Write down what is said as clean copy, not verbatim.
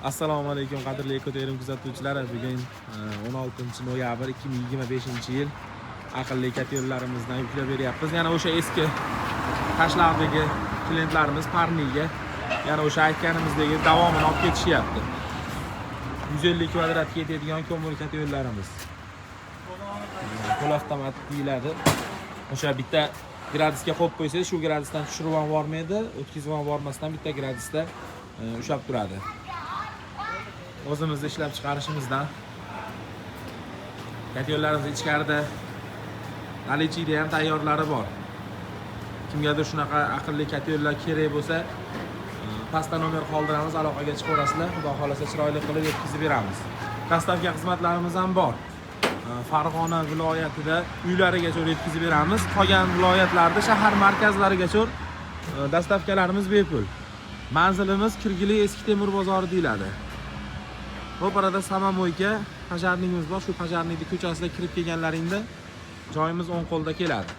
Assalomu alaykum qadrli ekoterim kuzatuvchilari. Bugun 16-noyabr 2025-yil aqlli katerlarimizni yuklab beryapmiz. Yana o'sha eski tashlardagi klientlarimiz Parniga yana o'sha aytganimizdagi davomini olib ketishyapti. 150 kvadratga yetadigan ko'mir katerlarimiz. Qo'l avtomat deyiladi. O'sha bitta gradusga qo'yib qo'ysangiz, shu gradusdan tushirib ham bormaydi, o'tkazib ham bormasdan bitta gradusda ushlab turadi. O'zimizda ishlab chiqarishimizdan katerlarimiz ichkarida nalichiyda ham tayyorlari bor. Kimgadir shunaqa aqlli katerlar kerak bo'lsa, pastda nomer qoldiramiz, aloqaga chiqaverasizlar. Xudo xolasa chiroyli qilib yetkazib beramiz. Dastavka xizmatlarimiz ham bor. Farg'ona viloyatida uylarigacha yetkazib beramiz. Qolgan viloyatlarda shahar markazlarigacha dastavkalarimiz bepul. Manzilimiz Kirgili Eski Temur bozori deyiladi. Ro'parada Samomoyga pajarnigimiz bor. Shu pajarningning ko'chasiga kirib kelganlaringda joyimiz o'ng qo'lda keladi.